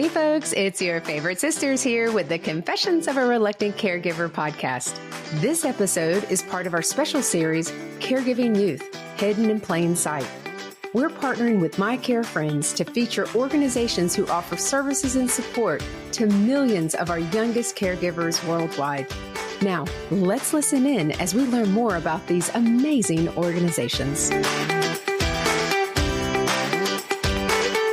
folks, it's your favorite sisters here with the Confessions of a Reluctant Caregiver podcast. This episode is part of our special series, Caregiving Youth, Hidden in Plain Sight. We're partnering with My Care Friends to feature organizations who offer services and support to millions of our youngest caregivers worldwide. Now, let's listen in as we learn more about these amazing organizations.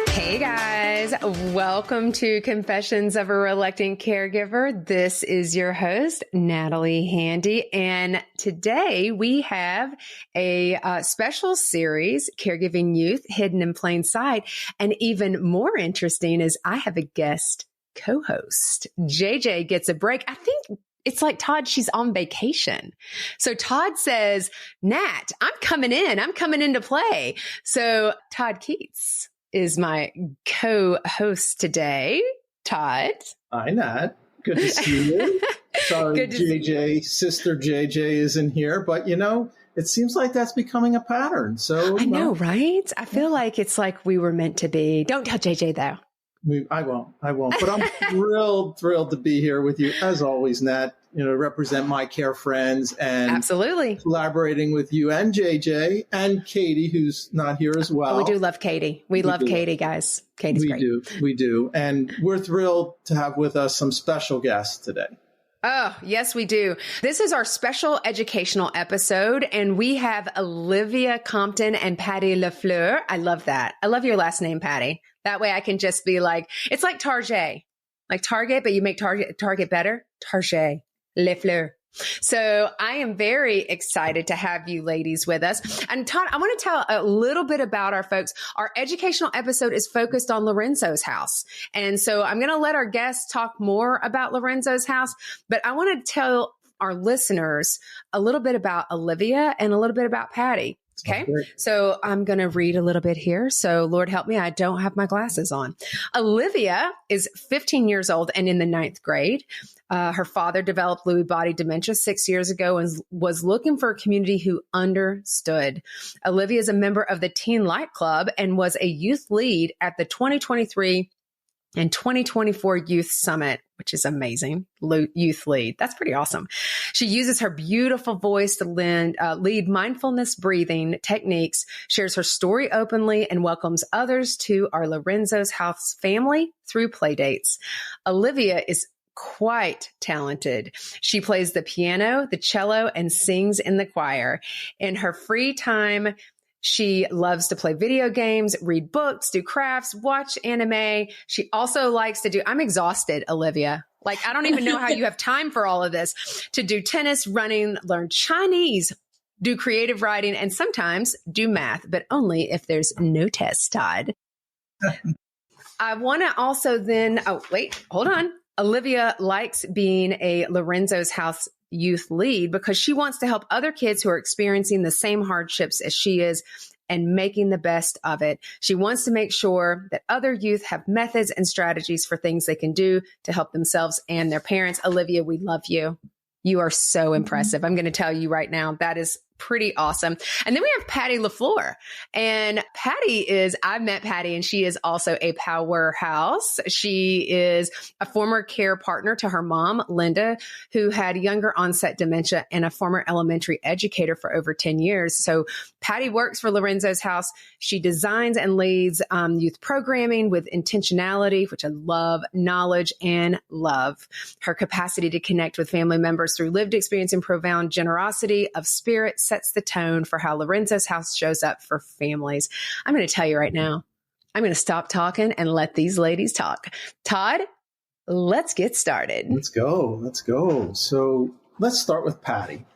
Hey guys, welcome to Confessions of a Reluctant Caregiver. This is your host, Natalie Handy, and today we have a special series, Caregiving Youth, Hidden in Plain Sight, and even more interesting is I have a guest co-host. JJ gets a break. I think it's like Todd, she's on vacation. So Todd says, Nat, I'm coming in to play. So Todd Keats is my co-host today. Todd. Hi, Nat. Good to see you. Sorry, JJ, sister JJ isn't here, but it seems like that's becoming a pattern. So I know, right? I feel like it's like we were meant to be. Don't tell JJ though. I won't. But I'm thrilled to be here with you as always, Nat. Represent My Care Friends and absolutely collaborating with you and JJ and Katie, who's not here as well. Oh, we do love Katie. We love Katie, guys. Katie's great. We do. And we're thrilled to have with us some special guests today. Oh, yes, we do. This is our special educational episode, and we have Olivia Compton and Patti LeFleur. I love that. I love your last name, Patti. That way I can just be like, it's like Target, but you make Target better. Target LeFleur. So I am very excited to have you ladies with us. And Todd, I want to tell a little bit about our folks. Our educational episode is focused on Lorenzo's house. And so I'm going to let our guests talk more about Lorenzo's house, but I want to tell our listeners a little bit about Olivia and a little bit about Patti. Okay. So I'm going to read a little bit here. So Lord help me, I don't have my glasses on. Olivia is 15 years old and in the 9th grade. Her father developed Lewy Body Dementia 6 years ago and was looking for a community who understood. Olivia is a member of the Teen Light Club and was a youth lead at the 2023 and 2024 Youth Summit, which is amazing. Youth lead. That's pretty awesome. She uses her beautiful voice to lead mindfulness breathing techniques, shares her story openly, and welcomes others to our Lorenzo's house family through play dates. Olivia is quite talented. She plays the piano, the cello, and sings in the choir. In her free time, she loves to play video games, read books, do crafts, watch anime. She also likes to I'm exhausted, Olivia. I don't even know how you have time for all of this, to do tennis, running, learn Chinese, do creative writing, and sometimes do math, but only if there's no test, Todd. I want to also hold on. Olivia likes being a Lorenzo's house youth lead because she wants to help other kids who are experiencing the same hardships as she is and making the best of it. She wants to make sure that other youth have methods and strategies for things they can do to help themselves and their parents. Olivia, we love you. You are so impressive. I'm going to tell you right now, that is pretty awesome. And then we have Patti LeFleur. And I've met Patti, and she is also a powerhouse. She is a former care partner to her mom, Linda, who had younger onset dementia, and a former elementary educator for over 10 years. So Patti works for Lorenzo's house. She designs and leads youth programming with intentionality, which I love, knowledge, and love. Her capacity to connect with family members through lived experience and profound generosity of spirit sets the tone for how Lorenzo's house shows up for families. I'm going to tell you right now, I'm going to stop talking and let these ladies talk. Todd, let's get started. Let's go. So let's start with Patti.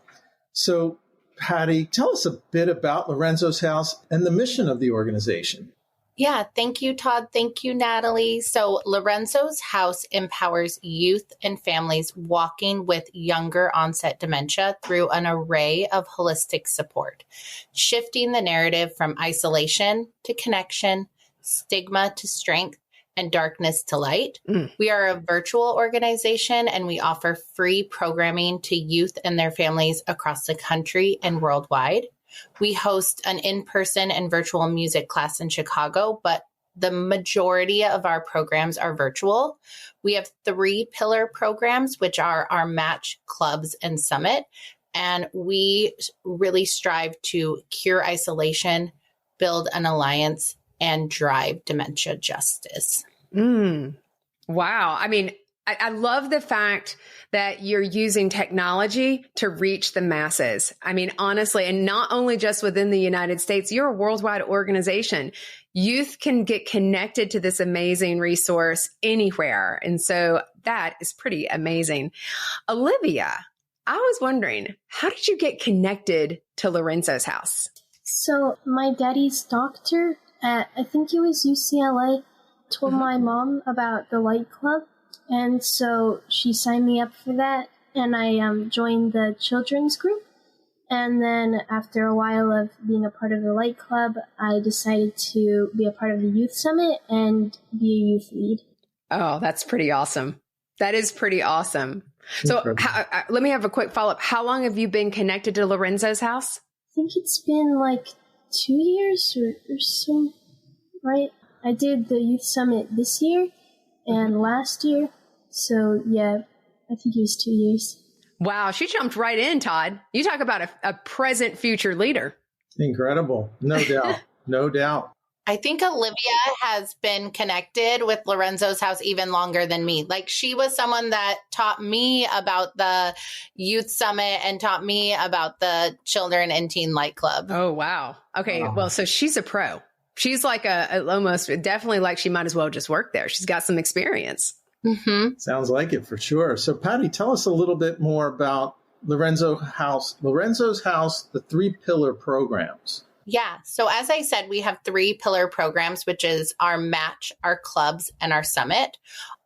So Patti, tell us a bit about Lorenzo's house and the mission of the organization. Yeah, thank you, Todd. Thank you, Natalie. So Lorenzo's house empowers youth and families walking with younger onset dementia through an array of holistic support, shifting the narrative from isolation to connection, stigma to strength, and darkness to light. We are a virtual organization, and we offer free programming to youth and their families across the country and worldwide. We host an in-person and virtual music class in Chicago, but the majority of our programs are virtual. We have 3 pillar programs, which are our match, clubs, and summit. And we really strive to cure isolation, build an alliance, and drive dementia justice. Wow. I mean, I love the fact that you're using technology to reach the masses. I mean, honestly, and not only just within the United States, you're a worldwide organization. Youth can get connected to this amazing resource anywhere. And so that is pretty amazing. Olivia, I was wondering, how did you get connected to Lorenzo's house? So my daddy's doctor at, I think it was UCLA, told my mom about the Light Club. And so she signed me up for that, and I joined the children's group. And then after a while of being a part of the Light Club, I decided to be a part of the Youth Summit and be a youth lead. Oh, that's pretty awesome. That is pretty awesome. So let me have a quick follow-up. How long have you been connected to Lorenzo's house? I think it's been like 2 years or so, right? I did the Youth Summit this year and last year. So, yeah, I think it was 2 years. Wow, she jumped right in, Todd. You talk about a present future leader. Incredible. No doubt. No doubt. I think Olivia has been connected with Lorenzo's house even longer than me. Like, she was someone that taught me about the Youth Summit and taught me about the Children and Teen Light Club. Oh, wow. Okay, well, so she's a pro. She's like almost definitely like she might as well just work there. She's got some experience. Mm-hmm. Sounds like it for sure. So, Patti, tell us a little bit more about Lorenzo's house, the 3 pillar programs. Yeah. So as I said, we have 3 pillar programs, which is our match, our clubs, and our summit.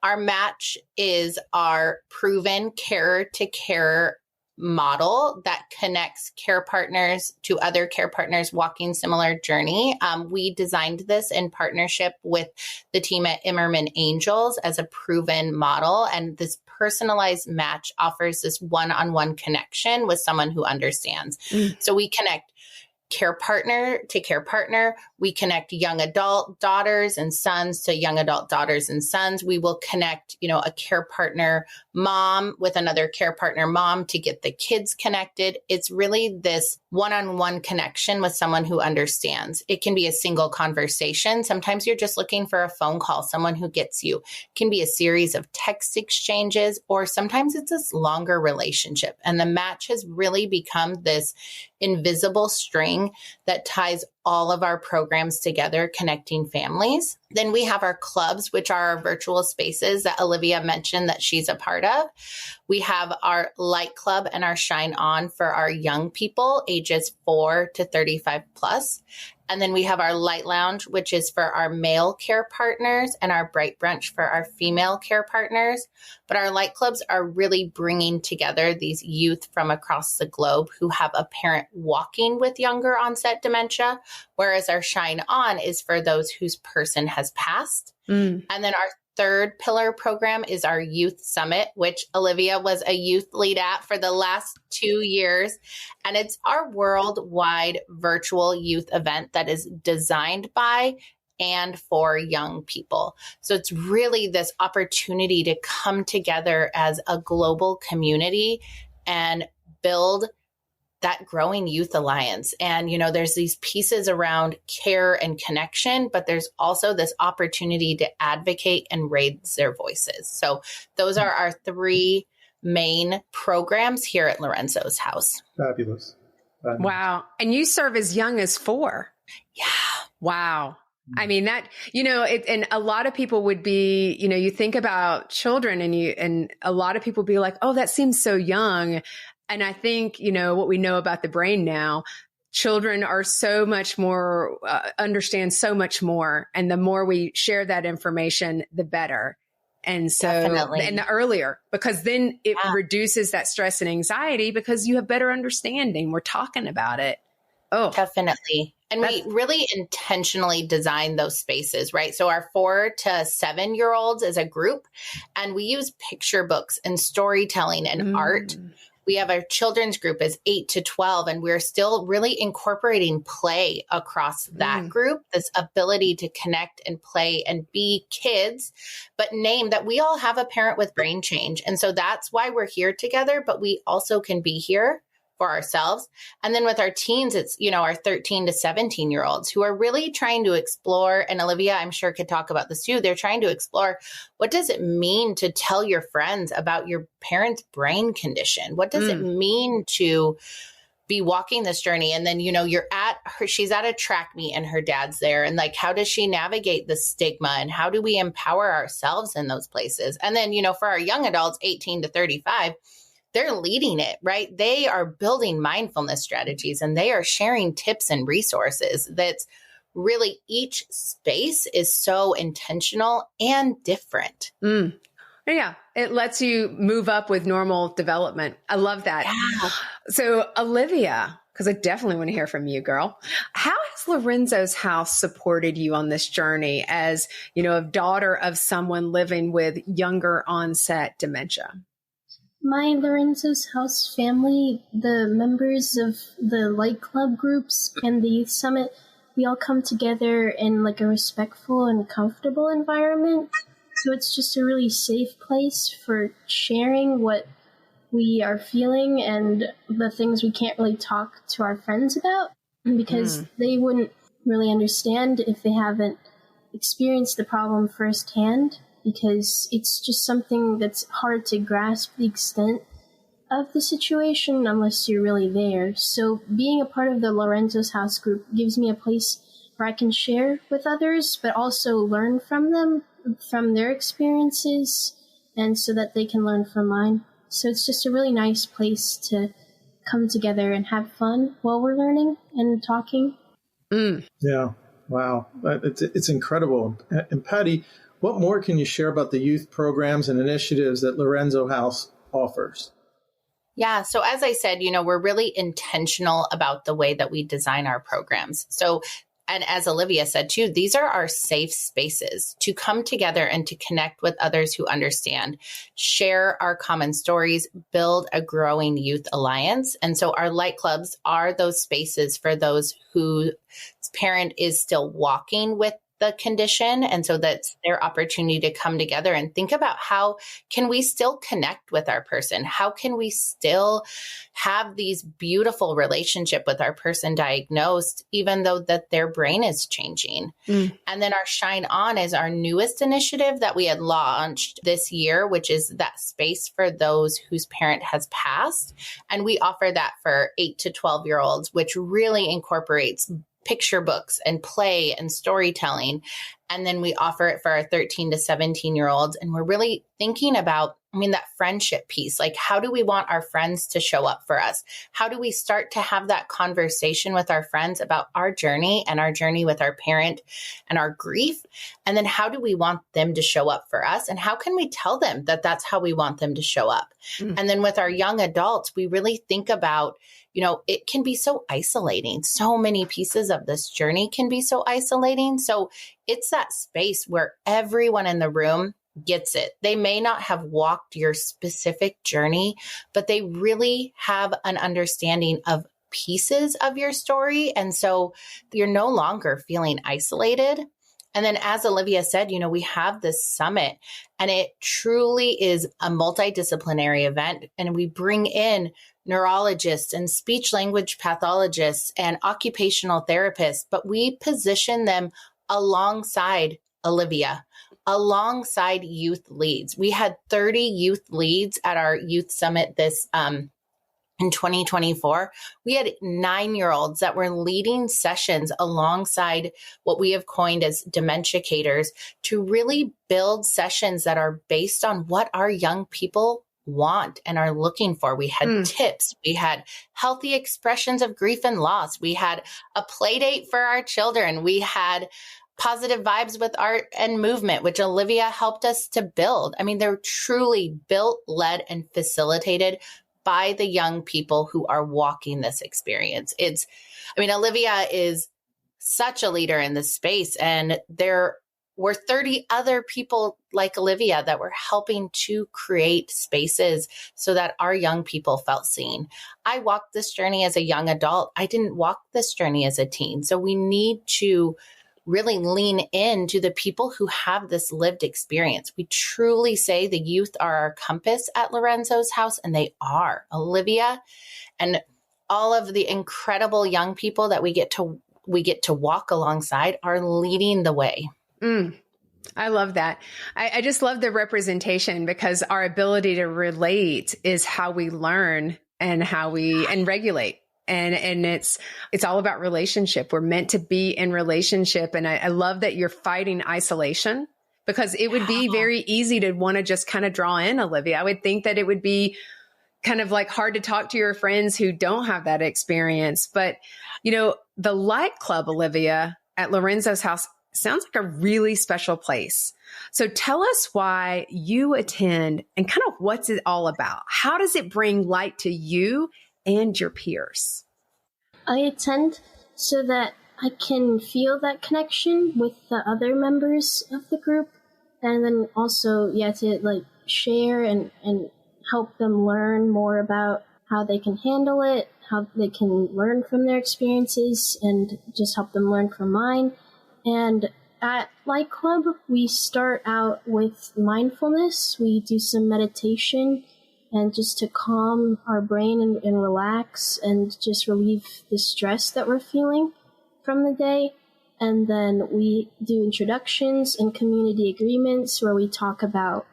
Our match is our proven carer to carer model that connects care partners to other care partners walking similar journey. We designed this in partnership with the team at Immerman Angels as a proven model. And this personalized match offers this one-on-one connection with someone who understands. So we connect care partner to care partner. We connect young adult daughters and sons to young adult daughters and sons. We will connect, a care partner mom with another care partner mom to get the kids connected. It's really this one-on-one connection with someone who understands. It can be a single conversation. Sometimes you're just looking for a phone call, someone who gets you. It can be a series of text exchanges, or sometimes it's this longer relationship. And the match has really become this invisible string that ties all of our programs together, connecting families. Then we have our clubs, which are our virtual spaces that Olivia mentioned that she's a part of. We have our Light Club and our Shine On for our young people, ages 4 to 35 plus. And then we have our Light Lounge, which is for our male care partners, and our Bright Brunch for our female care partners. But our Light Clubs are really bringing together these youth from across the globe who have a parent walking with younger onset dementia, whereas our Shine On is for those whose person has passed. And then our 3rd pillar program is our Youth Summit, which Olivia was a youth lead at for the last 2 years. And it's our worldwide virtual youth event that is designed by and for young people. So it's really this opportunity to come together as a global community and build that growing youth alliance. And, there's these pieces around care and connection, but there's also this opportunity to advocate and raise their voices. So those are our 3 main programs here at Lorenzo's house. Fabulous. Wow. And you serve as young as 4. Yeah. Wow. I mean, that, and a lot of people would be, you think about children and a lot of people be like, oh, that seems so young. And I think, what we know about the brain now, children are so much more, understand so much more. And the more we share that information, the better. And so, and the earlier, because then it reduces that stress and anxiety because you have better understanding. We're talking about it. Oh, definitely. And we really intentionally design those spaces, right? So our 4 to 7-year-olds as a group, and we use picture books and storytelling and art We have our children's group as 8 to 12, and we're still really incorporating play across that group, this ability to connect and play and be kids, but name that we all have a parent with brain change. And so that's why we're here together, but we also can be here for ourselves. And then with our teens, it's, our 13 to 17-year-olds who are really trying to explore, and Olivia, I'm sure could talk about this too. They're trying to explore, what does it mean to tell your friends about your parent's brain condition? What does it mean to be walking this journey? And then, she's at a track meet and her dad's there. And like, how does she navigate the stigma, and how do we empower ourselves in those places? And then, for our young adults, 18 to 35, they're leading it, right? They are building mindfulness strategies, and they are sharing tips and resources. That's really, each space is so intentional and different. Yeah. It lets you move up with normal development. I love that. Yeah. So Olivia, because I definitely want to hear from you, girl. How has Lorenzo's house supported you on this journey as, a daughter of someone living with younger onset dementia? My Lorenzo's house family, the members of the Light Club groups and the Youth Summit, we all come together in like a respectful and comfortable environment. So it's just a really safe place for sharing what we are feeling and the things we can't really talk to our friends about, because they wouldn't really understand if they haven't experienced the problem firsthand, because it's just something that's hard to grasp the extent of the situation unless you're really there. So being a part of the Lorenzo's house group gives me a place where I can share with others, but also learn from them, from their experiences, and so that they can learn from mine. So it's just a really nice place to come together and have fun while we're learning and talking. Yeah. Wow. It's incredible. And Patti, what more can you share about the youth programs and initiatives that Lorenzo House offers? Yeah. So as I said, we're really intentional about the way that we design our programs. So, and as Olivia said too, these are our safe spaces to come together and to connect with others who understand, share our common stories, build a growing youth alliance. And so our light clubs are those spaces for those whose parent is still walking with the condition. And so that's their opportunity to come together and think about, how can we still connect with our person? How can we still have these beautiful relationship with our person diagnosed, even though that their brain is changing? And then our Shine On is our newest initiative that we had launched this year, which is that space for those whose parent has passed. And we offer that for 8 to 12-year-olds, which really incorporates picture books and play and storytelling. And then we offer it for our 13 to 17-year-olds. And we're really thinking about, that friendship piece. Like, how do we want our friends to show up for us? How do we start to have that conversation with our friends about our journey and our journey with our parent and our grief? And then how do we want them to show up for us? And how can we tell them that that's how we want them to show up? And then with our young adults, we really think about, it can be so isolating. So many pieces of this journey can be so isolating. So it's that space where everyone in the room gets it. They may not have walked your specific journey, but they really have an understanding of pieces of your story. And so you're no longer feeling isolated. And then, as Olivia said, we have this summit, and it truly is a multidisciplinary event. And we bring in neurologists and speech language pathologists and occupational therapists, but we position them alongside Olivia, alongside youth leads. We had 30 youth leads at our youth summit this in 2024. We had 9-year-olds that were leading sessions alongside what we have coined as dementia-caters to really build sessions that are based on what our young people want and are looking for. We had tips. We had healthy expressions of grief and loss. We had a play date for our children. We had positive vibes with art and movement, which Olivia helped us to build. They're truly built, led, and facilitated by the young people who are walking this experience. Olivia is such a leader in this space, and they're were 30 other people like Olivia that were helping to create spaces so that our young people felt seen. I walked this journey as a young adult. I didn't walk this journey as a teen. So we need to really lean into the people who have this lived experience. We truly say the youth are our compass at Lorenzo's house, and they are. Olivia and all of the incredible young people that we get to walk alongside are leading the way. I love that. I just love the representation, because our ability to relate is how we learn and and regulate. And it's all about relationship. We're meant to be in relationship. And I love that you're fighting isolation, because it would be very easy to want to just kind of draw in, Olivia. I would think that it would be kind of like hard to talk to your friends who don't have that experience. But, the Light Club, Olivia, at Lorenzo's house sounds like a really special place. So tell us why you attend and kind of what's it all about. How does it bring light to you and your peers? I attend so that I can feel that connection with the other members of the group, and then also, to share and help them learn more about how they can handle it, how they can learn from their experiences, and just help them learn from mine. And at Light Club, we start out with mindfulness. We do some meditation, and just to calm our brain and relax and just relieve the stress that we're feeling from the day. And then we do introductions and community agreements, where we talk about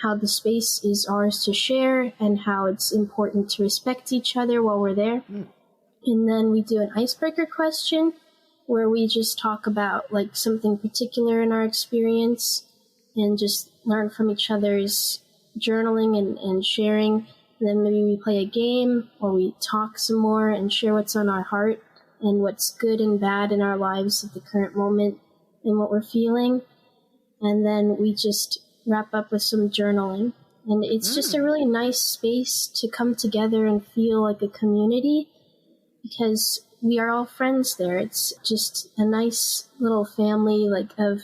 how the space is ours to share and how it's important to respect each other while we're there. And then we do an icebreaker question, where we just talk about something particular in our experience and just learn from each other's journaling and sharing. And then maybe we play a game, or we talk some more and share what's on our heart and what's good and bad in our lives at the current moment and what we're feeling. And then we just wrap up with some journaling. And it's just a really nice space to come together and feel like a community, because we are all friends there. It's just a nice little family of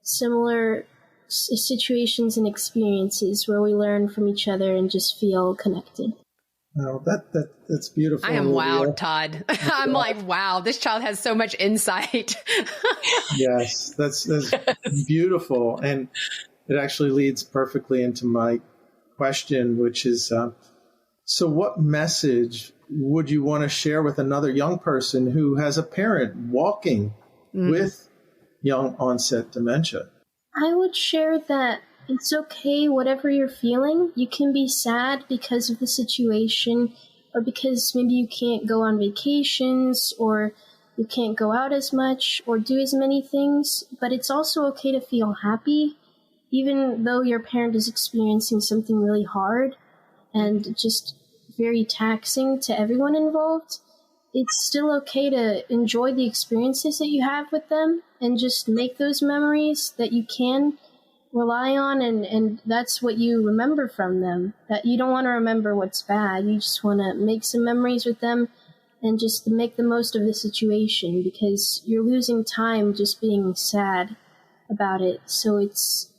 similar situations and experiences, where we learn from each other and just feel connected. Oh, that's beautiful. I am Olivia. wowed, Todd. I'm like, wow, this child has so much insight. Yes, that's beautiful. And it actually leads perfectly into my question, which is, so what message would you want to share with another young person who has a parent walking with young onset dementia? I would share that it's okay, whatever you're feeling. You can be sad because of the situation, or because maybe you can't go on vacations, or you can't go out as much or do as many things. But it's also okay to feel happy, even though your parent is experiencing something really hard and just very taxing to everyone involved. It's still okay to enjoy the experiences that you have with them and just make those memories that you can rely on, and that's what you remember from them. That you don't want to remember what's bad. You just want to make some memories with them and just make the most of the situation, because you're losing time just being sad about it. So it's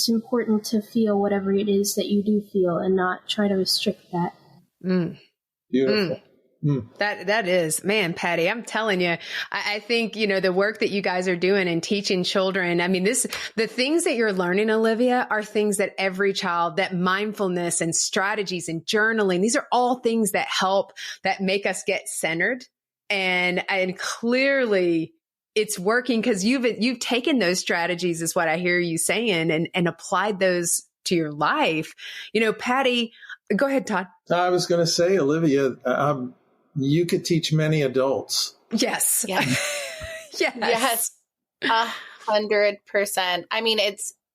important to feel whatever it is that you do feel and not try to restrict that. Beautiful. That is, man, Patti, I'm telling you, I think, the work that you guys are doing and teaching children, I mean, the things that you're learning, Olivia, are things that every child, that mindfulness and strategies and journaling, these are all things that help, that make us get centered. And clearly it's working, because you've taken those strategies, is what I hear you saying, and applied those to your life. Patti, go ahead, Todd. I was going to say, Olivia, you could teach many adults. Yes. Yeah. Yes. 100%. I mean,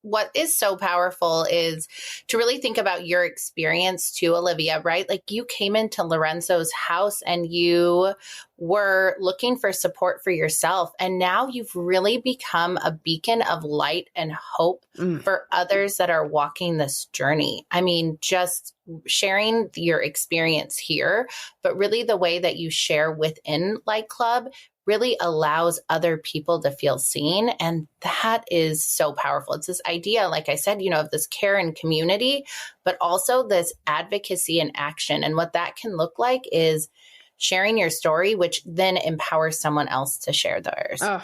what is so powerful is to really think about your experience too, Olivia, right? You came into Lorenzo's house and you were looking for support for yourself. And now you've really become a beacon of light and hope for others that are walking this journey. I mean, just sharing your experience here, but really the way that you share within Light Club really allows other people to feel seen. And that is so powerful. It's this idea, like I said, of this care and community, but also this advocacy and action. And what that can look like is sharing your story, which then empowers someone else to share theirs. Oh,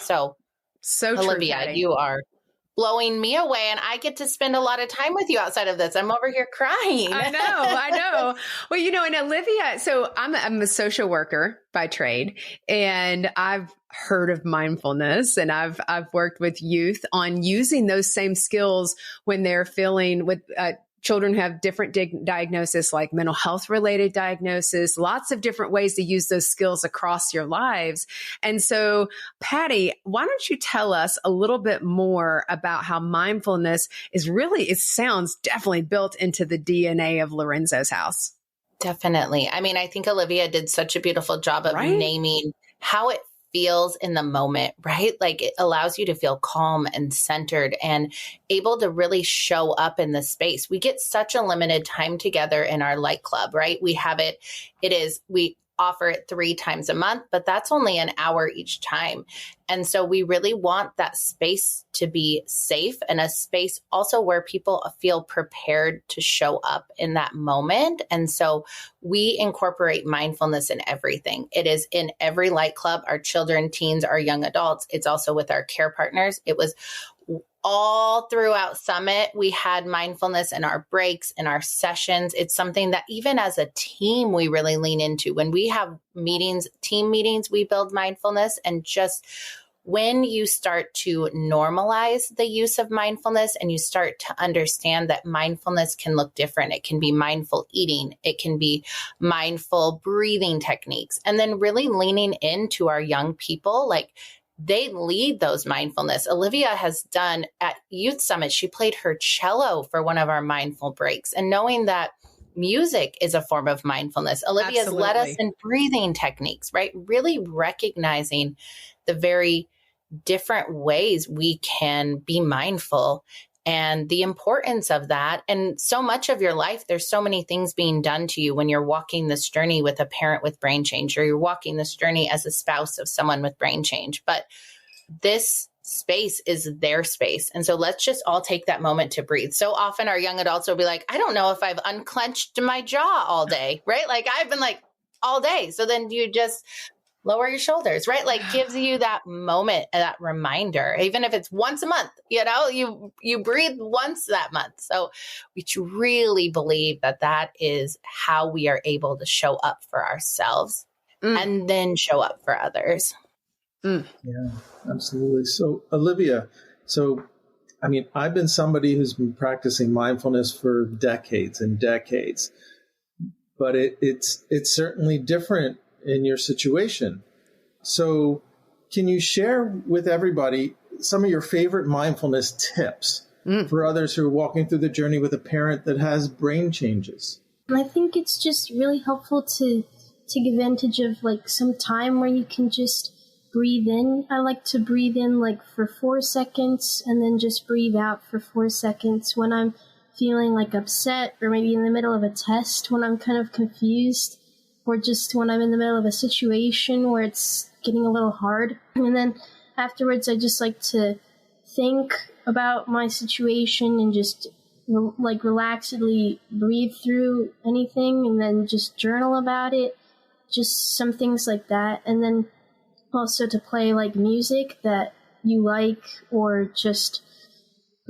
so Olivia, true, you are blowing me away, and I get to spend a lot of time with you outside of this. I'm over here crying. I know. Well, and Olivia, so I'm a social worker by trade, and I've heard of mindfulness, and I've worked with youth on using those same skills when they're feeling with children who have different diagnoses, like mental health related diagnosis, lots of different ways to use those skills across your lives. And so, Patti, why don't you tell us a little bit more about how mindfulness is really, it sounds definitely built into the DNA of Lorenzo's house. Definitely. I mean, I think Olivia did such a beautiful job of naming how it feels in the moment, right? Like it allows you to feel calm and centered and able to really show up in the space. We get such a limited time together in our light club, right? We offer it 3 times a month, but that's only an hour each time. And so we really want that space to be safe, and a space also where people feel prepared to show up in that moment. And so we incorporate mindfulness in everything. It is in every light club, our children, teens, our young adults. It's also with our care partners. It was all throughout Summit, we had mindfulness in our breaks, in our sessions. It's something that even as a team, we really lean into. When we have meetings, team meetings, we build mindfulness. And just when you start to normalize the use of mindfulness and you start to understand that mindfulness can look different, it can be mindful eating, it can be mindful breathing techniques, and then really leaning into our young people, like they lead those mindfulness. Olivia has done at Youth Summit, she played her cello for one of our mindful breaks. And knowing that music is a form of mindfulness, Olivia's led us in breathing techniques, right? Really recognizing the very different ways we can be mindful and the importance of that. And so much of your life, there's so many things being done to you when you're walking this journey with a parent with brain change, or you're walking this journey as a spouse of someone with brain change. But this space is their space. And so let's just all take that moment to breathe. So often our young adults will be like, I don't know if I've unclenched my jaw all day, right? Like I've been like all day. So then you just lower your shoulders, right? Like gives you that moment, that reminder, even if it's once a month, you breathe once that month. So we really believe that that is how we are able to show up for ourselves and then show up for others. Yeah, absolutely. So Olivia, I've been somebody who's been practicing mindfulness for decades and decades, but it's certainly different in your situation. So can you share with everybody some of your favorite mindfulness tips for others who are walking through the journey with a parent that has brain changes? I think it's just really helpful to take advantage of like some time where you can just breathe in. I like to breathe in like for 4 seconds and then just breathe out for 4 seconds when I'm feeling like upset, or maybe in the middle of a test when I'm kind of confused, or just when I'm in the middle of a situation where it's getting a little hard. And then afterwards, I just like to think about my situation and just relaxedly breathe through anything, and then just journal about it, just some things like that. And then also to play like music that you like, or just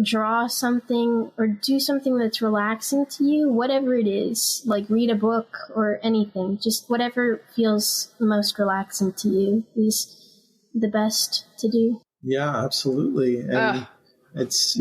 draw something or do something that's relaxing to you, whatever it is, like read a book or anything, just whatever feels the most relaxing to you is the best to do. Yeah, absolutely. And it's,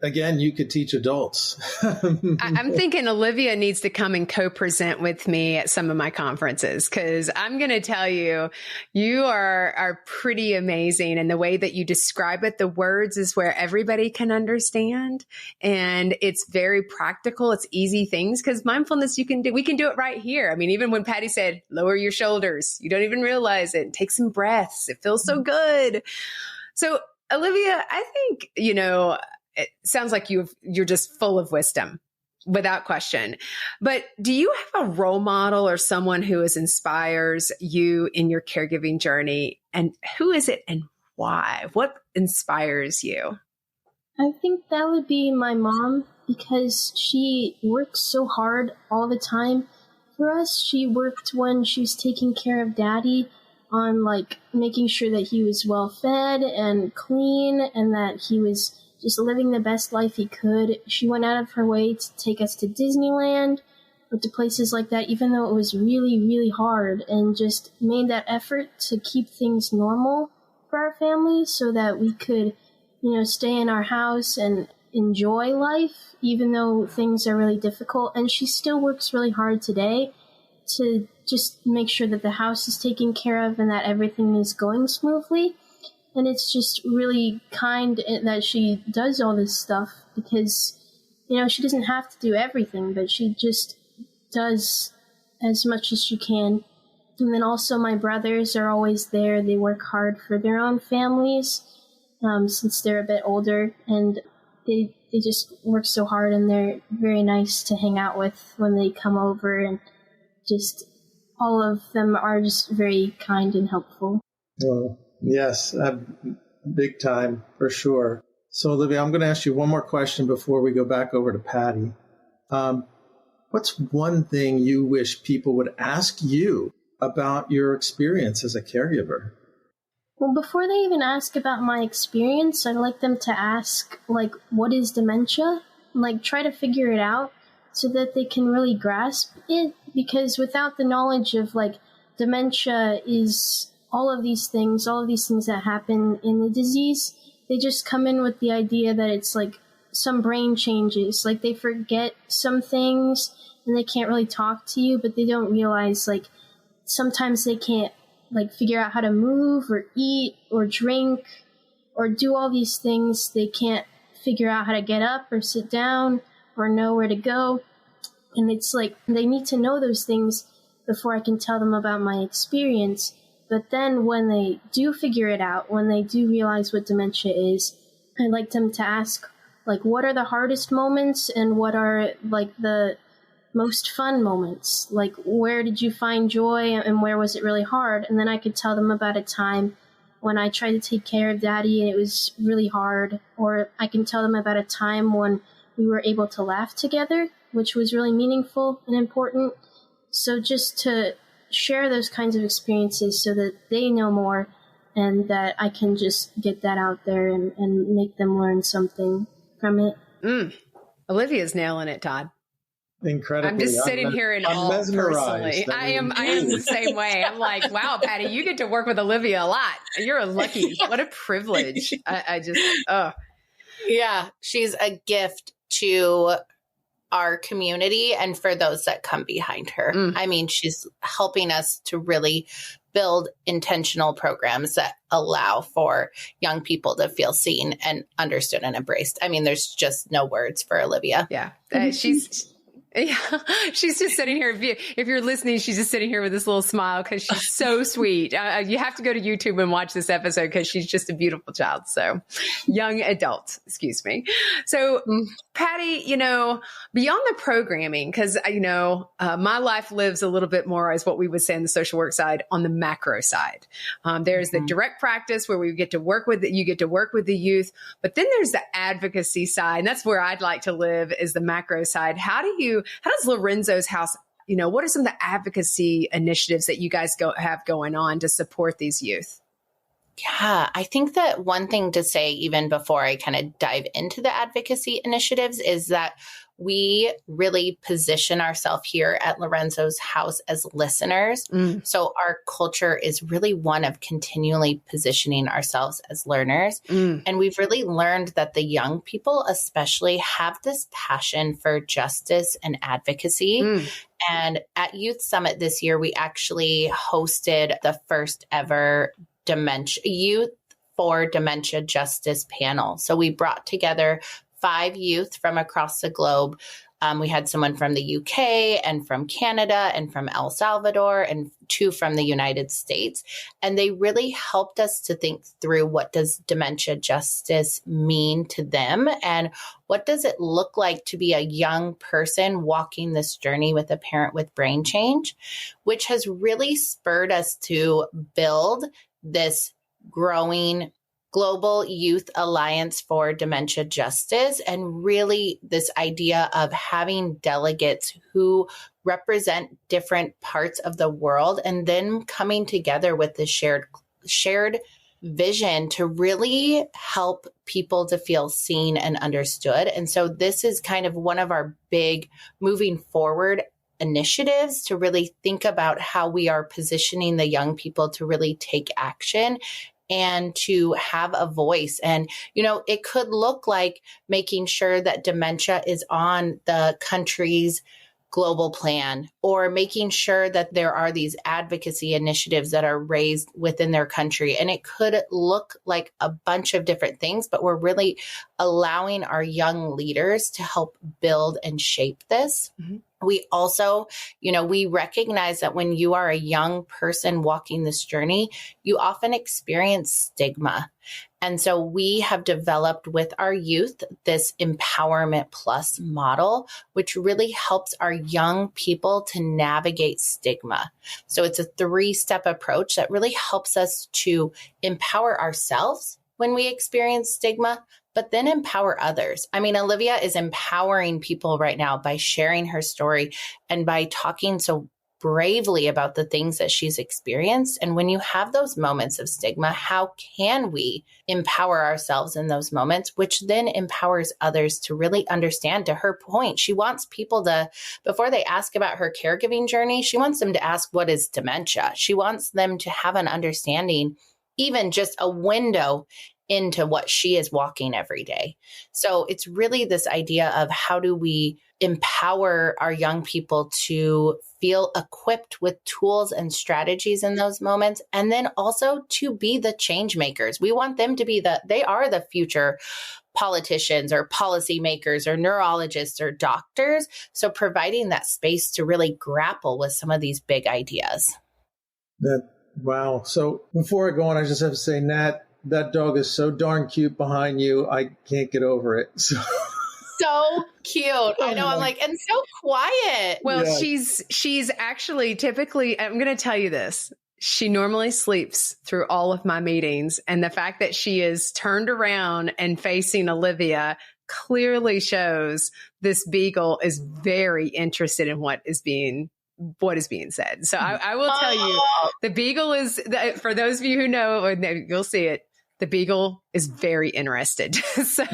again, you could teach adults. I'm thinking Olivia needs to come and co-present with me at some of my conferences, because I'm going to tell you, you are pretty amazing. And the way that you describe it, the words is where everybody can understand. And it's very practical. It's easy things, because mindfulness, we can do it right here. I mean, even when Patti said, lower your shoulders, you don't even realize it. Take some breaths. It feels so good. So Olivia, I think, it sounds like you're just full of wisdom. Without question. But do you have a role model or someone who inspires you in your caregiving journey? And who is it and why? What inspires you? I think that would be my mom, because she works so hard all the time for us. She worked when she was taking care of Daddy on like making sure that he was well fed and clean and that he was just living the best life he could. She went out of her way to take us to Disneyland or to places like that, even though it was really, really hard, and just made that effort to keep things normal for our family so that we could, stay in our house and enjoy life, even though things are really difficult. And she still works really hard today to just make sure that the house is taken care of and that everything is going smoothly. And it's just really kind that she does all this stuff because, she doesn't have to do everything, but she just does as much as she can. And then also my brothers are always there. They work hard for their own families since they're a bit older, and they just work so hard, and they're very nice to hang out with when they come over, and just all of them are just very kind and helpful. Well, yes, big time for sure. So Olivia, I'm going to ask you one more question before we go back over to Patti. What's one thing you wish people would ask you about your experience as a caregiver? Well, before they even ask about my experience, I'd like them to ask, what is dementia? Try to figure it out so that they can really grasp it. Because without the knowledge of, dementia is all of these things that happen in the disease, they just come in with the idea that it's, some brain changes. They forget some things and they can't really talk to you, but they don't realize, sometimes they can't figure out how to move or eat or drink or do all these things. They can't figure out how to get up or sit down or know where to go. And it's they need to know those things before I can tell them about my experience. But then when they do figure it out, when they do realize what dementia is, I'd like them to ask, what are the hardest moments and what are the most fun moments? Where did you find joy and where was it really hard? And then I could tell them about a time when I tried to take care of Daddy and it was really hard. Or I can tell them about a time when we were able to laugh together, which was really meaningful and important. So just to share those kinds of experiences so that they know more and that I can just get that out there and make them learn something from it. Olivia's nailing it, Todd. Incredible. I'm just sitting here in awe personally. I am the same way. I'm like, wow, Patti, you get to work with Olivia a lot. You're lucky. What a privilege. Yeah, she's a gift to our community and for those that come behind her. I mean, she's helping us to really build intentional programs that allow for young people to feel seen and understood and embraced. I mean, there's just no words for Olivia. Yeah. She's just sitting here. If you're listening, she's just sitting here with this little smile because she's so sweet. You have to go to YouTube and watch this episode because she's just a beautiful child. So young adult, excuse me. So Patti, beyond the programming, because, my life lives a little bit more as what we would say on the social work side, on the macro side. There's the direct practice where you get to work with the youth, but then there's the advocacy side. And that's where I'd like to live, is the macro side. How does Lorenzo's house, what are some of the advocacy initiatives that you guys have going on to support these youth? Yeah, I think that one thing to say, even before I kind of dive into the advocacy initiatives, is that we really position ourselves here at Lorenzo's house as listeners. So our culture is really one of continually positioning ourselves as learners. And we've really learned that the young people especially have this passion for justice and advocacy. And at Youth Summit this year, we actually hosted the first ever Youth for Dementia Justice panel. So we brought together 5 youth from across the globe, We had someone from the UK and from Canada and from El Salvador and 2 from the United States. And they really helped us to think through, what does dementia justice mean to them? And what does it look like to be a young person walking this journey with a parent with brain change, which has really spurred us to build this growing Global Youth Alliance for Dementia Justice, and really this idea of having delegates who represent different parts of the world, and then coming together with this shared vision to really help people to feel seen and understood. And so this is kind of one of our big moving forward initiatives, to really think about how we are positioning the young people to really take action and to have a voice. And, it could look like making sure that dementia is on the country's global plan, or making sure that there are these advocacy initiatives that are raised within their country. And it could look like a bunch of different things, but we're really allowing our young leaders to help build and shape this. Mm-hmm. We also, we recognize that when you are a young person walking this journey, you often experience stigma. And so we have developed with our youth this Empowerment Plus model, which really helps our young people to navigate stigma. So it's a 3-step approach that really helps us to empower ourselves when we experience stigma, but then empower others. I mean, Olivia is empowering people right now by sharing her story and by talking so bravely about the things that she's experienced. And when you have those moments of stigma, how can we empower ourselves in those moments, which then empowers others to really understand? To her point, she wants people to, before they ask about her caregiving journey, she wants them to ask, what is dementia? She wants them to have an understanding, even just a window into what she is walking every day. So it's really this idea of, how do we empower our young people to feel equipped with tools and strategies in those moments, and then also to be the change makers. We want them to be they are the future politicians or policymakers or neurologists or doctors. So providing that space to really grapple with some of these big ideas. Wow. So before I go on, I just have to say, Nat, that dog is so darn cute behind you. I can't get over it. So cute. I know. I'm like, and so quiet. Well, yeah. She's actually typically, I'm going to tell you this. She normally sleeps through all of my meetings. And the fact that she is turned around and facing Olivia clearly shows this beagle is very interested in what is being said. So I will tell you, the beagle is, for those of you who know, you'll see it. The beagle is very interested. So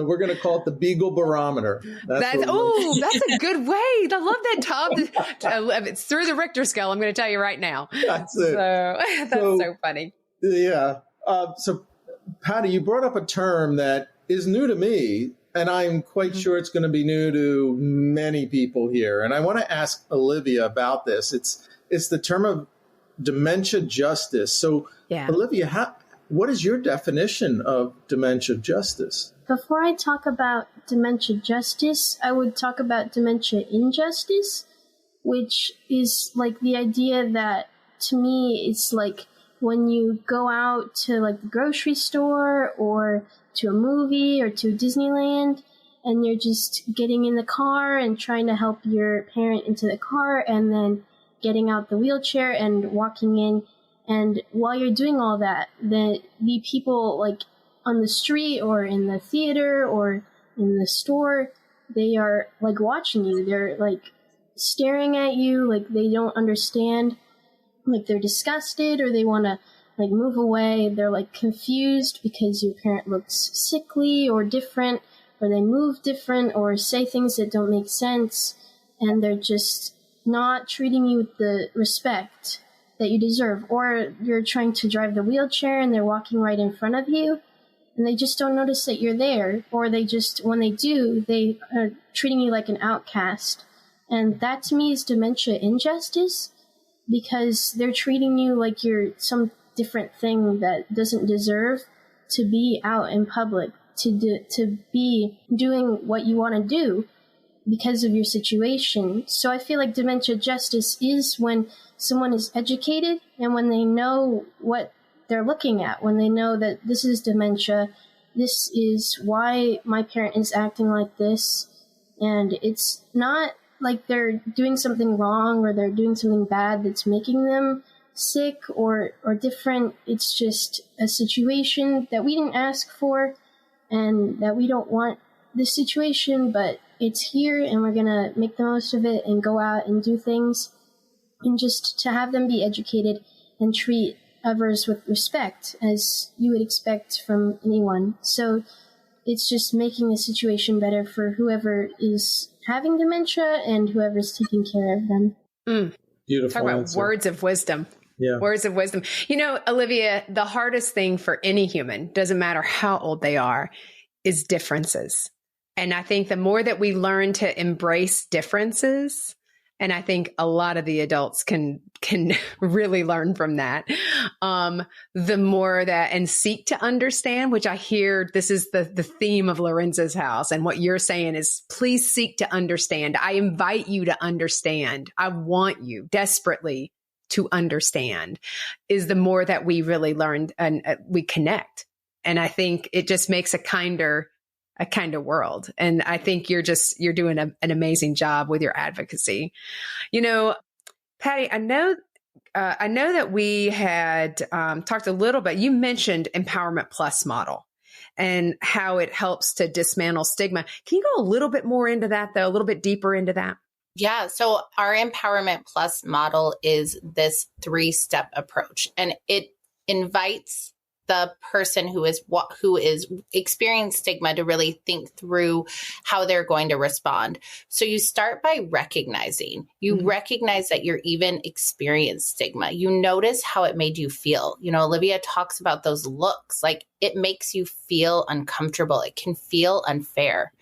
we're going to call it the Beagle Barometer. That's a good way. I love that, Tom. It's through the Richter scale. I'm going to tell you right now. That's it. So that's so funny. Yeah. So Patti, you brought up a term that is new to me, and I'm quite sure it's going to be new to many people here. And I want to ask Olivia about this. It's the term of dementia justice. So Olivia, what is your definition of dementia justice? Before I talk about dementia justice, I would talk about dementia injustice, which is like the idea that, to me, it's like when you go out to like the grocery store or to a movie or to Disneyland, and you're just getting in the car and trying to help your parent into the car, and then getting out the wheelchair and walking in. And while you're doing all that, the people like on the street or in the theater or in the store, they are like watching you. They're like staring at you, like they don't understand, like they're disgusted or they want to like move away. They're like confused because your parent looks sickly or different, or they move different or say things that don't make sense, and they're just not treating you with the respect that you deserve. Or you're trying to drive the wheelchair and they're walking right in front of you and they just don't notice that you're there, or they just, when they do, they are treating you like an outcast. And that to me is dementia injustice, because they're treating you like you're some different thing that doesn't deserve to be out in public, to be doing what you want to do. because of your situation. So I feel like dementia justice is when someone is educated and when they know what they're looking at, when they know that this is dementia, this is why my parent is acting like this, and it's not like they're doing something wrong or they're doing something bad that's making them sick or different. It's just a situation that we didn't ask for and that we don't want this situation, but it's here and we're going to make the most of it and go out and do things, and just to have them be educated and treat others with respect as you would expect from anyone. So it's just making the situation better for whoever is having dementia and whoever's taking care of them. Beautiful. Talk about answer. words of wisdom. Yeah. Words of wisdom. You know, Olivia, the hardest thing for any human, doesn't matter how old they are, is differences. And I think the more that we learn to embrace differences, and I think a lot of the adults can really learn from that, the more that, and seek to understand, which I hear this is the theme of Lorenzo's house. And what you're saying is, please seek to understand. I invite you to understand. I want you desperately to understand, is the more that we really learn and we connect. And I think it just makes a kinder world. And I think you're doing an amazing job with your advocacy. You know, Patti, I know that we had talked a little bit. You mentioned Empowerment Plus model and how it helps to dismantle stigma. Can you go a little bit more into that, though, a little bit deeper into that? Yeah. So our Empowerment Plus model is this 3-step approach, and it invites the person who is experiencing stigma to really think through how they're going to respond. So you start by recognizing. You recognize that you're even experiencing stigma. You notice how it made you feel. You know, Olivia talks about those looks, like it makes you feel uncomfortable. It can feel unfair.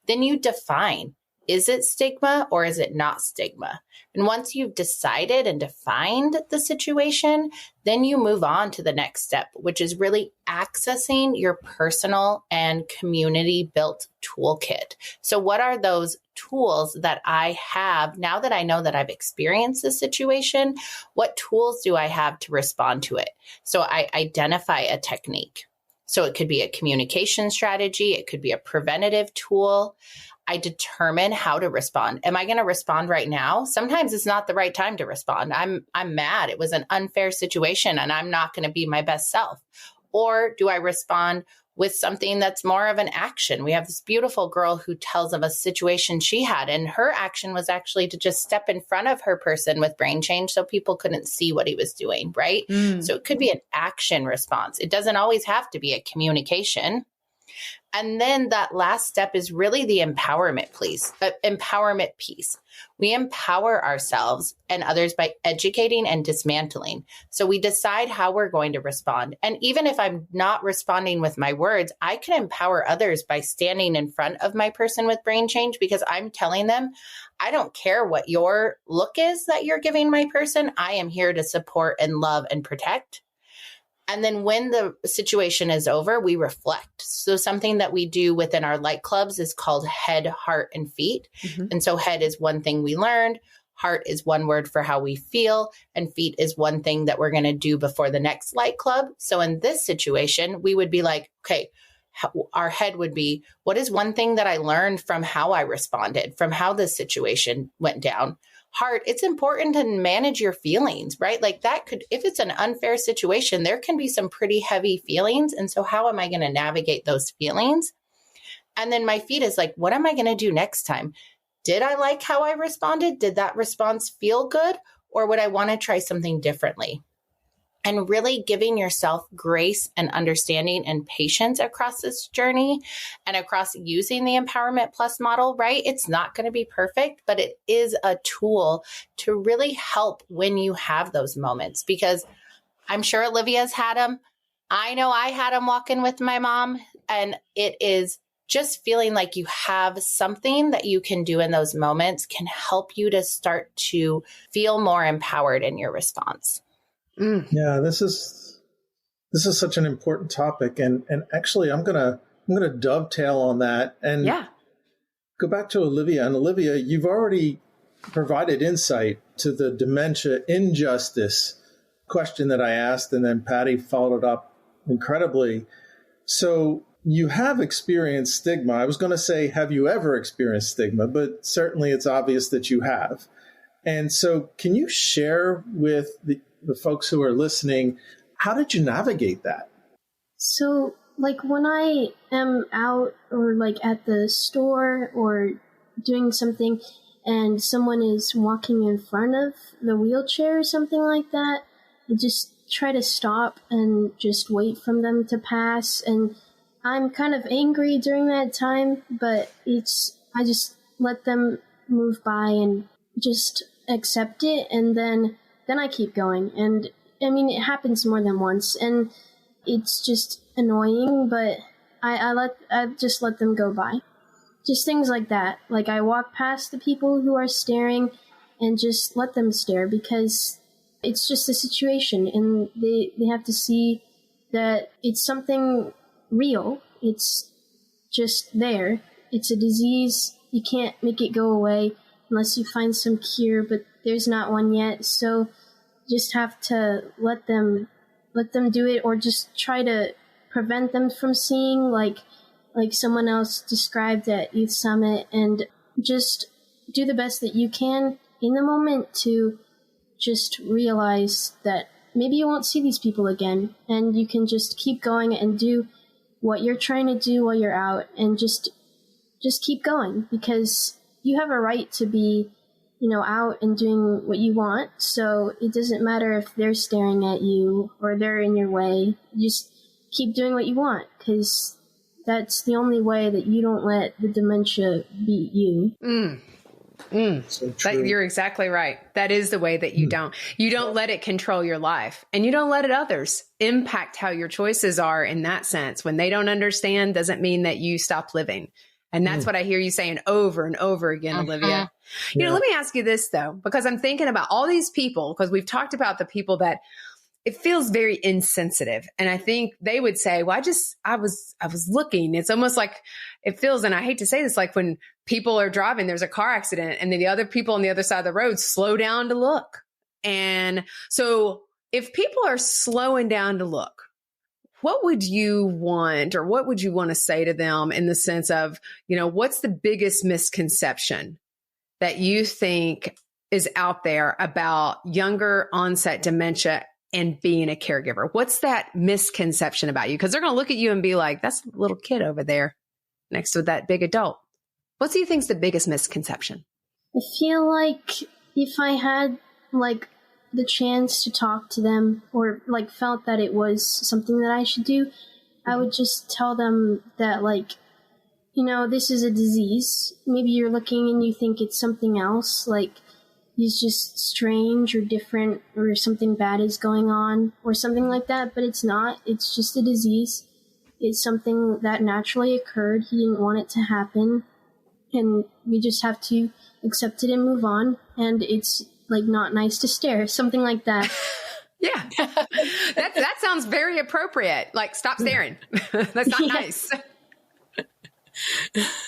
Then you define. Is it stigma or is it not stigma? And once you've decided and defined the situation, then you move on to the next step, which is really accessing your personal and community built toolkit. So what are those tools that I have now that I know that I've experienced this situation? What tools do I have to respond to it? So I identify a technique. So it could be a communication strategy. It could be a preventative tool. I determine how to respond. Am I going to respond right now? Sometimes it's not the right time to respond. I'm mad. It was an unfair situation and I'm not going to be my best self. Or do I respond with something that's more of an action? We have this beautiful girl who tells of a situation she had, and her action was actually to just step in front of her person with brain change so people couldn't see what he was doing, right? So it could be an action response. It doesn't always have to be a communication. And then that last step is really the empowerment piece. We empower ourselves and others by educating and dismantling. So we decide how we're going to respond. And even if I'm not responding with my words, I can empower others by standing in front of my person with brain change, because I'm telling them, I don't care what your look is that you're giving my person. I am here to support and love and protect. And then when the situation is over, we reflect. So something that we do within our light clubs is called head, heart, and feet. And so head is one thing we learned. Heart is one word for how we feel. And feet is one thing that we're going to do before the next light club. So in this situation, we would be like, okay, our head would be, what is one thing that I learned from how I responded, from how this situation went down? Heart, it's important to manage your feelings, right? Like that could, if it's an unfair situation, there can be some pretty heavy feelings. And so how am I going to navigate those feelings? And then my feet is like, what am I going to do next time? Did I like how I responded? Did that response feel good? Or would I want to try something differently? And really giving yourself grace and understanding and patience across this journey and across using the Empowerment Plus model, right? It's not going to be perfect, but it is a tool to really help when you have those moments, because I'm sure Olivia's had them. I know I had them walking with my mom, and it is just feeling like you have something that you can do in those moments can help you to start to feel more empowered in your response. Yeah, this is such an important topic, and actually, I'm gonna dovetail on that and go back to Olivia. And Olivia, you've already provided insight to the dementia injustice question that I asked, and then Patti followed it up incredibly. So you have experienced stigma. I was going to say, have you ever experienced stigma? But certainly it's obvious that you have. And so can you share with the folks who are listening, how did you navigate that? So, like, when I am out or, like, at the store or doing something and someone is walking in front of the wheelchair or something like that, I just try to stop and just wait for them to pass. And I'm kind of angry during that time, but I just let them move by and just accept it, and then I keep going. And I mean, it happens more than once, and it's just annoying, but I just let them go by. Just things like that. Like, I walk past the people who are staring and just let them stare, because it's just a situation, and they have to see that it's something real. It's just there. It's a disease. You can't make it go away unless you find some cure, but there's not one yet. So just have to let them do it, or just try to prevent them from seeing, like someone else described at Youth Summit, and just do the best that you can in the moment to just realize that maybe you won't see these people again, and you can just keep going and do what you're trying to do while you're out, and just keep going, because you have a right to be, out and doing what you want. So it doesn't matter if they're staring at you or they're in your way. You just keep doing what you want, because that's the only way that you don't let the dementia beat you. So You're exactly right. That is the way that you don't let it control your life, and you don't let others impact how your choices are in that sense. When they don't understand, doesn't mean that you stop living. And that's what I hear you saying over and over again, Olivia. Let me ask you this though, because I'm thinking about all these people, because we've talked about the people that it feels very insensitive. And I think they would say, well, I was looking. It's almost like it feels, and I hate to say this, like when people are driving, there's a car accident, and then the other people on the other side of the road slow down to look. And so if people are slowing down to look, what would you want, or what would you want to say to them in the sense of, what's the biggest misconception that you think is out there about younger onset dementia and being a caregiver? What's that misconception about you? Because they're going to look at you and be like, that's a little kid over there next to that big adult. What do you think is the biggest misconception? I feel like if I had, the chance to talk to them, or felt that it was something that I should do, I would just tell them that, this is a disease. Maybe you're looking and you think it's something else, he's just strange or different, or something bad is going on or something like that, but it's not. It's just a disease. It's something that naturally occurred. He didn't want it to happen, and we just have to accept it and move on. And it's not nice to stare, something like that. Yeah. That sounds very appropriate. Stop staring. That's not nice.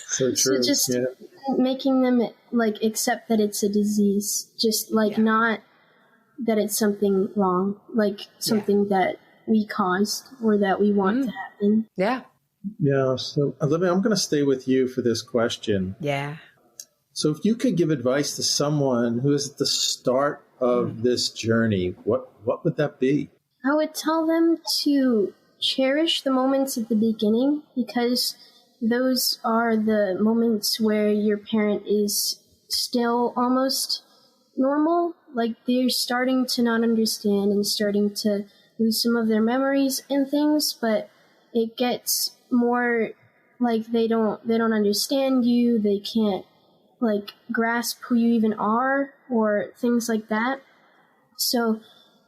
So true. So just making them accept that it's a disease, just not that it's something wrong, something that we caused or that we want to happen. Yeah. Yeah. So Olivia, I'm going to stay with you for this question. Yeah. So if you could give advice to someone who is at the start of this journey, what would that be? I would tell them to cherish the moments at the beginning, because those are the moments where your parent is still almost normal. They're starting to not understand and starting to lose some of their memories and things, but it gets more they don't understand you. They can't grasp who you even are, or things like that. So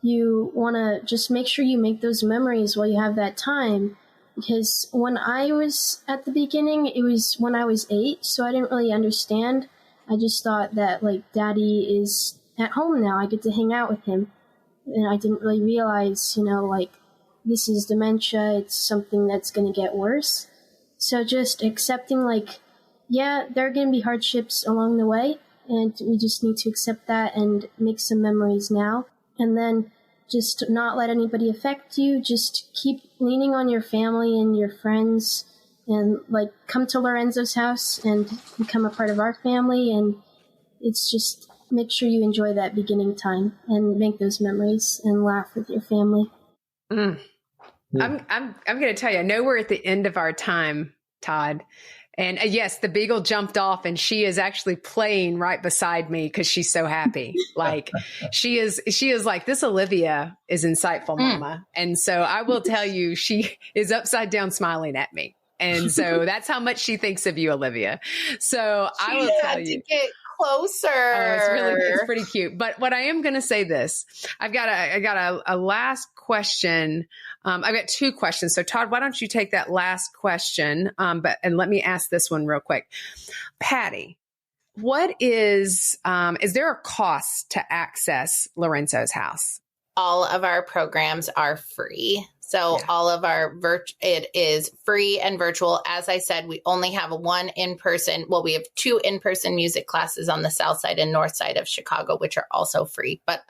you want to just make sure you make those memories while you have that time, because when I was at the beginning, it was when I was 8, so I didn't really understand. I just thought that Daddy is at home now, I get to hang out with him, and I didn't really realize, this is dementia, it's something that's going to get worse. So just accepting yeah, there are going to be hardships along the way, and we just need to accept that and make some memories now. And then just not let anybody affect you. Just keep leaning on your family and your friends, and like come to Lorenzo's house and become a part of our family. And it's just make sure you enjoy that beginning time and make those memories and laugh with your family. Mm. Yeah. I'm going to tell you, I know we're at the end of our time, Todd. And yes, the beagle jumped off and she is actually playing right beside me because she's so happy. Like she is like, this Olivia is insightful, mama. And so I will tell you, she is upside down smiling at me. And so that's how much she thinks of you, Olivia. So I will tell you. Get closer. It's pretty cute. But what I am going to say this, I got a last question. I've got two questions. So Todd, why don't you take that last question? And let me ask this one real quick. Patti, what is there a cost to access Lorenzo's house? All of our programs are free. So all of our it is free and virtual. As I said, we only have one in-person. Well, we have 2 in-person music classes on the south side and north side of Chicago, which are also free. But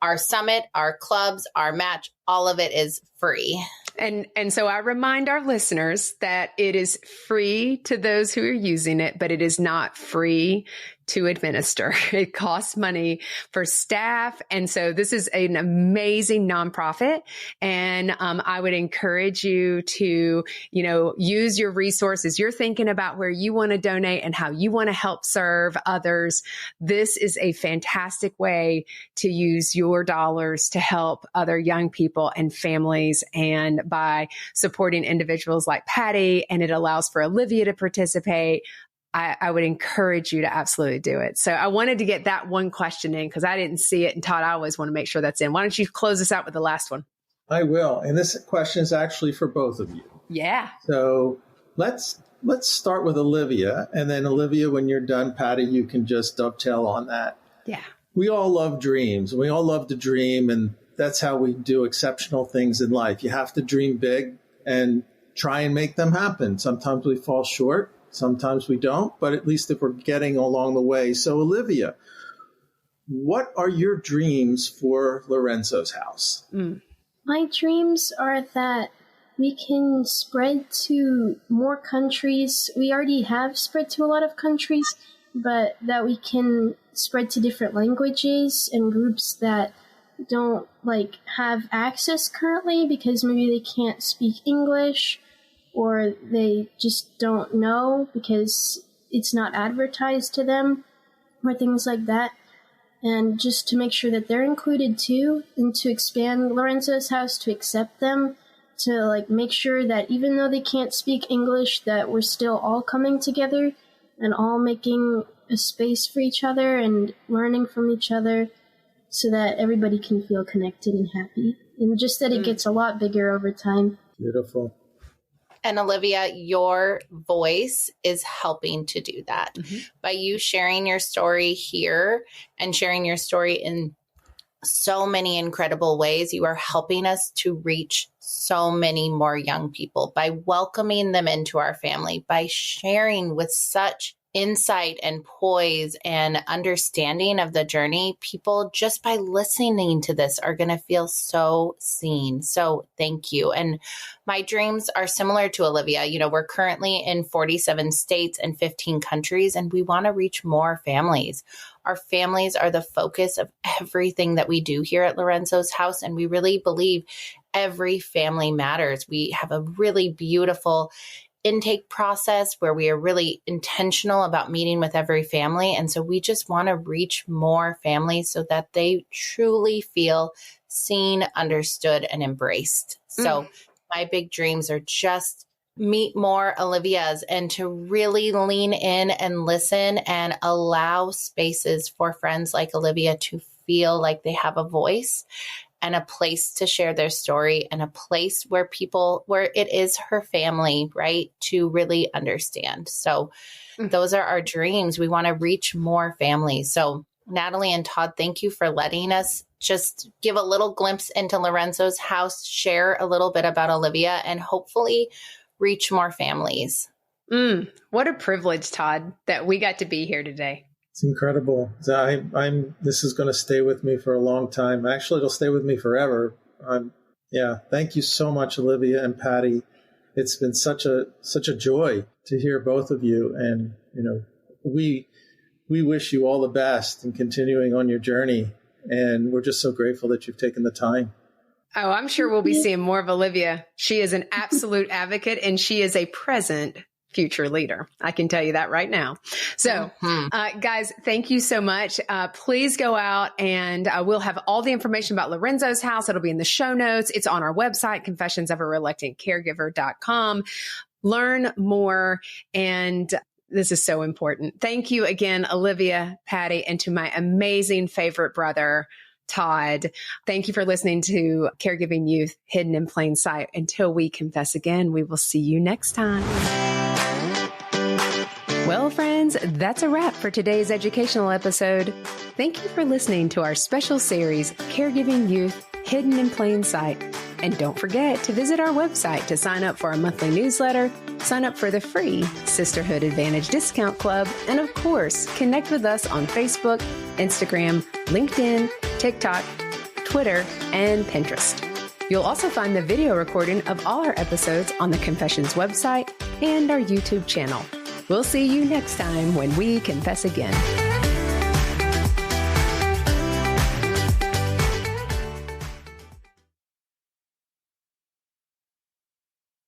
our summit, our clubs, our match, all of it is free. And so I remind our listeners that it is free to those who are using it, but it is not free to administer. It costs money for staff. And so this is an amazing nonprofit. And I would encourage you to, use your resources. You're thinking about where you want to donate and how you want to help serve others. This is a fantastic way to use your dollars to help other young people and families, and by supporting individuals like Patti, and it allows for Olivia to participate. I would encourage you to absolutely do it. So I wanted to get that one question in because I didn't see it. And Todd, I always want to make sure that's in. Why don't you close us out with the last one? I will. And this question is actually for both of you. Yeah. So let's start with Olivia. And then Olivia, when you're done, Patti, you can just dovetail on that. Yeah. We all love dreams. We all love to dream. And that's how we do exceptional things in life. You have to dream big and try and make them happen. Sometimes we fall short. Sometimes we don't, but at least if we're getting along the way. So Olivia, what are your dreams for Lorenzo's house? My dreams are that we can spread to more countries. We already have spread to a lot of countries, but that we can spread to different languages and groups that don't have access currently because maybe they can't speak English, or they just don't know because it's not advertised to them, or things like that. And just to make sure that they're included too, and to expand Lorenzo's house to accept them, to make sure that even though they can't speak English, that we're still all coming together and all making a space for each other and learning from each other so that everybody can feel connected and happy. And just that it gets a lot bigger over time. Beautiful. And Olivia, your voice is helping to do that. By you sharing your story here and sharing your story in so many incredible ways, you are helping us to reach so many more young people by welcoming them into our family, by sharing with such insight and poise and understanding of the journey. People, just by listening to this, are going to feel so seen. So thank you. And my dreams are similar to Olivia. We're currently in 47 states and 15 countries, and we want to reach more families. Our families are the focus of everything that we do here at Lorenzo's house, and we really believe every family matters. We have a really beautiful intake process where we are really intentional about meeting with every family. And so we just want to reach more families so that they truly feel seen, understood, and embraced. So my big dreams are just meet more Olivias and to really lean in and listen and allow spaces for friends like Olivia to feel like they have a voice and a place to share their story, and a place where it is her family, right, to really understand. So those are our dreams. We want to reach more families. So Natalie and Todd, thank you for letting us just give a little glimpse into Lorenzo's house, share a little bit about Olivia, and hopefully reach more families. What a privilege, Todd, that we got to be here today. It's incredible. This is going to stay with me for a long time. Actually, it'll stay with me forever. Thank you so much, Olivia and Patti. It's been such a joy to hear both of you. And, we wish you all the best in continuing on your journey. And we're just so grateful that you've taken the time. Oh, I'm sure we'll be seeing more of Olivia. She is an absolute advocate, and she is a present future leader. I can tell you that right now. So, guys, thank you so much. Please go out and we'll have all the information about Lorenzo's house. It'll be in the show notes. It's on our website, confessionsofareluctantcaregiver.com. Learn more. And this is so important. Thank you again, Olivia, Patti, and to my amazing favorite brother, Todd. Thank you for listening to Caregiving Youth Hidden in Plain Sight. Until we confess again, we will see you next time. Well, friends, that's a wrap for today's educational episode. Thank you for listening to our special series, Caregiving Youth Hidden in Plain Sight. And don't forget to visit our website to sign up for our monthly newsletter, sign up for the free Sisterhood Advantage Discount Club, and of course, connect with us on Facebook, Instagram, LinkedIn, TikTok, Twitter, and Pinterest. You'll also find the video recording of all our episodes on the Confessions website and our YouTube channel. We'll see you next time when we confess again.